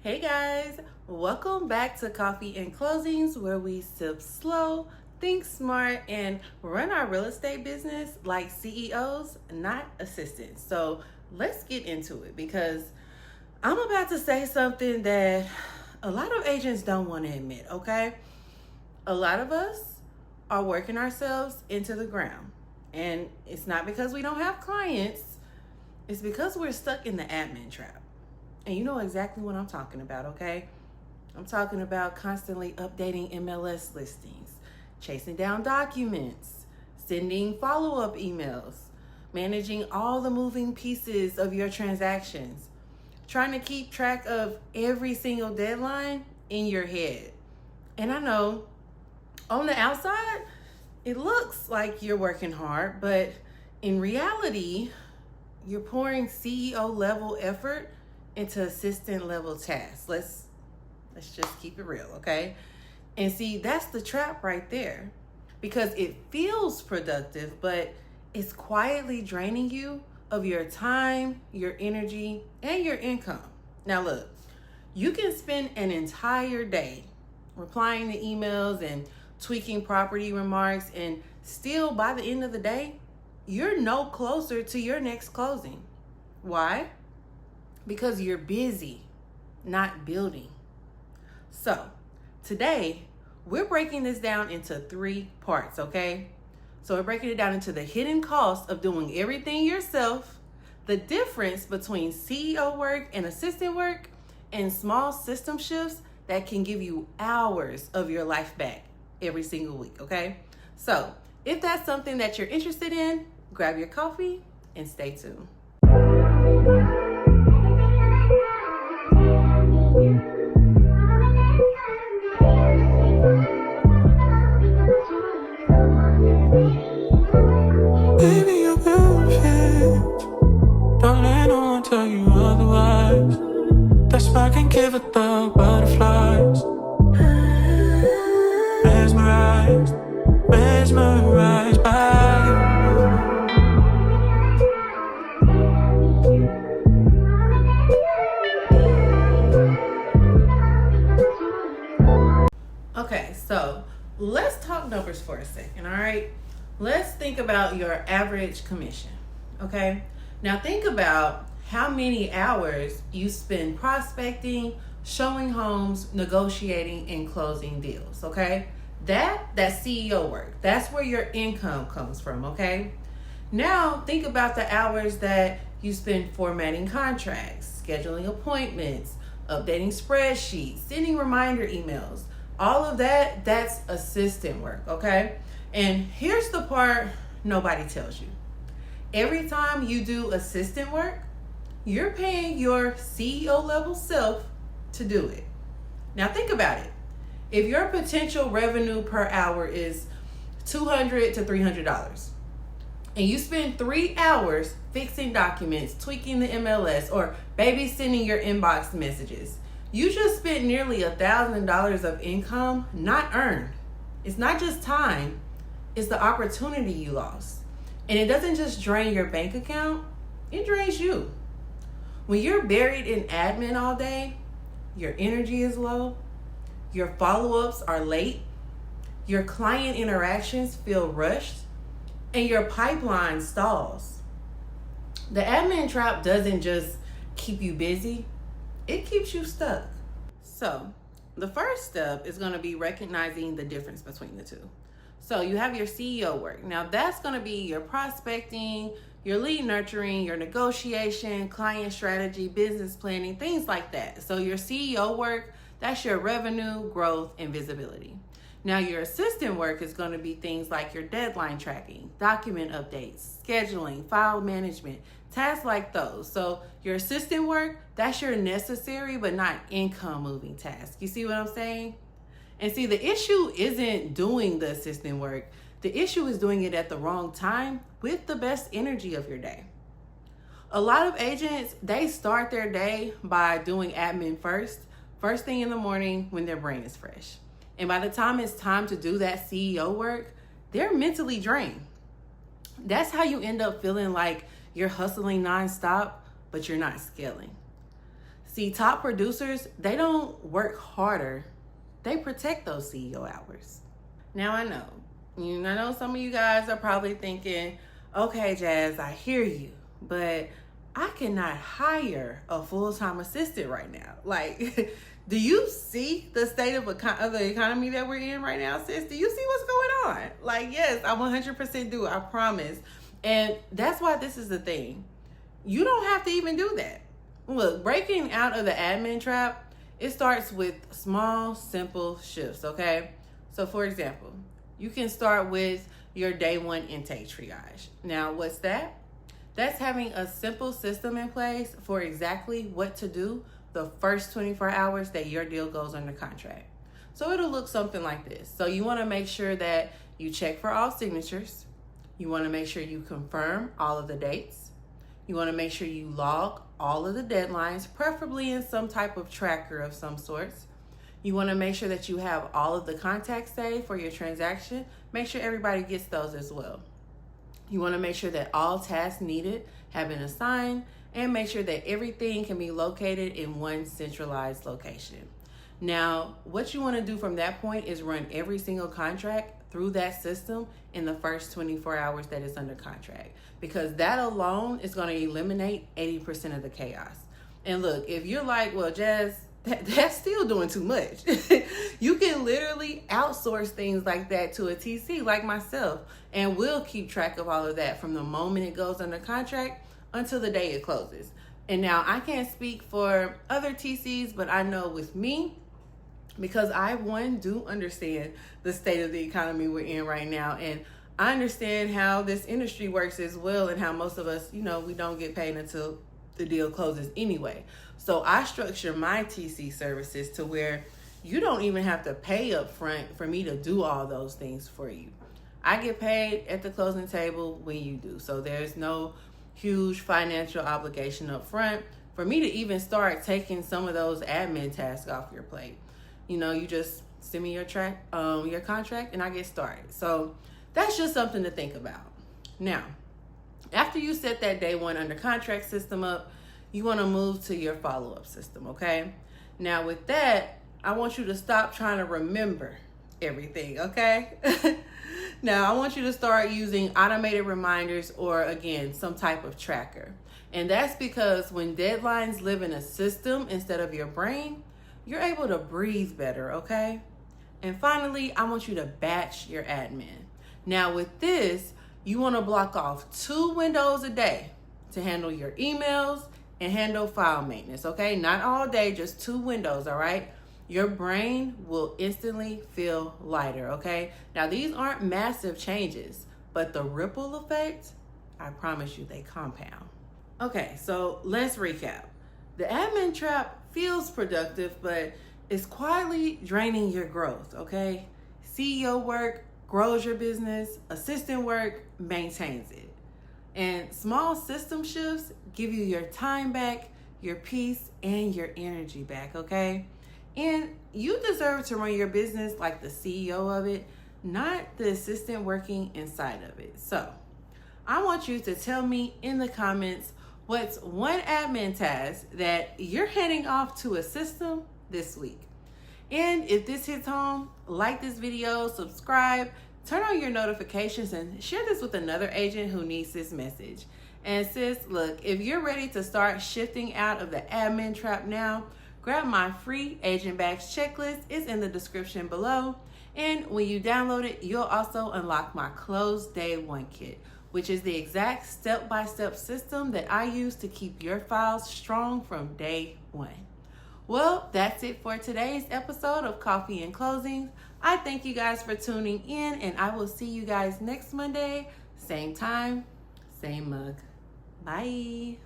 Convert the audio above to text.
Hey guys, welcome back to Coffee and Closings, where we sip slow, think smart, and run our real estate business like CEOs, not assistants. So let's get into it because I'm about to say something that a lot of agents don't want to admit, okay? A lot of us are working ourselves into the ground. And it's not because we don't have clients, it's because we're stuck in the admin trap. And you know exactly what I'm talking about, okay? I'm talking about constantly updating MLS listings, chasing down documents, sending follow-up emails, managing all the moving pieces of your transactions, trying to keep track of every single deadline in your head. And I know on the outside, it looks like you're working hard, but in reality, you're pouring CEO level effort into assistant level tasks. Let's just keep it real, okay? And see, that's the trap right there, because it feels productive, but it's quietly draining you of your time, your energy, and your income. Now look, you can spend an entire day replying to emails and tweaking property remarks, and still by the end of the day, you're no closer to your next closing. Why? Because you're busy, not building. So today, we're breaking this down into 3 parts, okay? So we're breaking it down into the hidden cost of doing everything yourself, the difference between CEO work and assistant work, and small system shifts that can give you hours of your life back every single week, okay? So if that's something that you're interested in, grab your coffee and stay tuned. Baby, you're perfect. Don't let no one tell you otherwise. That's why I can give it the butterflies. Mesmerized, mesmerized by you. Okay, so let's talk numbers for a second, all right? Let's think about your average commission, okay? Now think about how many hours you spend prospecting, showing homes, negotiating, and closing deals, okay? That's CEO work. That's where your income comes from, okay? Now think about the hours that you spend formatting contracts, scheduling appointments, updating spreadsheets, sending reminder emails. All of that, that's assistant work, okay? And here's the part nobody tells you. Every time you do assistant work, you're paying your CEO level self to do it. Now think about it. If your potential revenue per hour is $200 to $300, and you spend 3 hours fixing documents, tweaking the MLS, or babysitting your inbox messages, you just spent nearly $1,000 of income not earned. It's not just time, it's the opportunity you lost. And it doesn't just drain your bank account, it drains you. When you're buried in admin all day, your energy is low, your follow-ups are late, your client interactions feel rushed, and your pipeline stalls. The admin trap doesn't just keep you busy, it keeps you stuck. So the first step is going to be recognizing the difference between the two. So you have your CEO work. Now that's going to be your prospecting, your lead nurturing, your negotiation, client strategy, business planning, things like that. So your CEO work, that's your revenue, growth, and visibility. Now your assistant work is going to be things like your deadline tracking, document updates, scheduling, file management, tasks like those. So your assistant work, that's your necessary but not income moving task. You see what I'm saying? And see, the issue isn't doing the assistant work. The issue is doing it at the wrong time with the best energy of your day. A lot of agents, they start their day by doing admin first thing in the morning when their brain is fresh. And by the time it's time to do that CEO work, they're mentally drained. That's how you end up feeling like you're hustling nonstop, but you're not scaling. See, top producers, they don't work harder. They protect those CEO hours. Now I know some of you guys are probably thinking, okay, Jazz, I hear you, but I cannot hire a full-time assistant right now. Like, do you see the state of the economy that we're in right now, sis? Do you see what's going on? Like, yes, I 100% do, I promise. And that's why this is the thing. You don't have to even do that. Look, breaking out of the admin trap, it starts with small, simple shifts, okay? So for example, you can start with your day one intake triage. Now, what's that? That's having a simple system in place for exactly what to do the first 24 hours that your deal goes under contract. So it'll look something like this. So you want to make sure that you check for all signatures. You want to make sure you confirm all of the dates. You want to make sure you log all of the deadlines, preferably in some type of tracker of some sorts. You want to make sure that you have all of the contacts saved for your transaction. Make sure everybody gets those as well. You want to make sure that all tasks needed have been assigned, and make sure that everything can be located in one centralized location. Now, what you want to do from that point is run every single contract through that system in the first 24 hours that it's under contract, because that alone is going to eliminate 80% of the chaos. And look, if you're like, well, Jazz, that's still doing too much. You can literally outsource things like that to a TC like myself, and we'll keep track of all of that from the moment it goes under contract until the day it closes. And now I can't speak for other TCs, but I know with me, because I do understand the state of the economy we're in right now, and I understand how this industry works as well, and how most of us, we don't get paid until the deal closes anyway. So I structure my TC services to where you don't even have to pay up front for me to do all those things for you. I get paid at the closing table when you do. So there's no huge financial obligation up front for me to even start taking some of those admin tasks off your plate. You just send me your contract and I get started. So that's just something to think about. Now, after you set that day one under contract system up, you want to move to your follow-up system, okay? Now with that, I want you to stop trying to remember everything, okay? Now I want you to start using automated reminders, or again, some type of tracker. And that's because when deadlines live in a system instead of your brain, you're able to breathe better, okay? And finally, I want you to batch your admin. Now with this, you want to block off 2 windows a day to handle your emails and handle file maintenance, okay? Not all day, just 2 windows, all right? Your brain will instantly feel lighter, okay? Now, these aren't massive changes, but the ripple effect, I promise you, they compound. Okay, so let's recap. The admin trap feels productive, but it's quietly draining your growth, okay? CEO work grows your business, assistant work maintains it. And small system shifts give you your time back, your peace, and your energy back, okay? And you deserve to run your business like the CEO of it, not the assistant working inside of it. So I want you to tell me in the comments what's one admin task that you're handing off to a system this week. And if this hits home, like this video, subscribe, turn on your notifications, and share this with another agent who needs this message. And sis, look, if you're ready to start shifting out of the admin trap now, grab my free Agent Bags checklist. It's in the description below. And when you download it, you'll also unlock my Close Day 1 kit, which is the exact step-by-step system that I use to keep your files strong from day 1. Well, that's it for today's episode of Coffee and Closings. I thank you guys for tuning in, and I will see you guys next Monday, same time, same mug. Bye.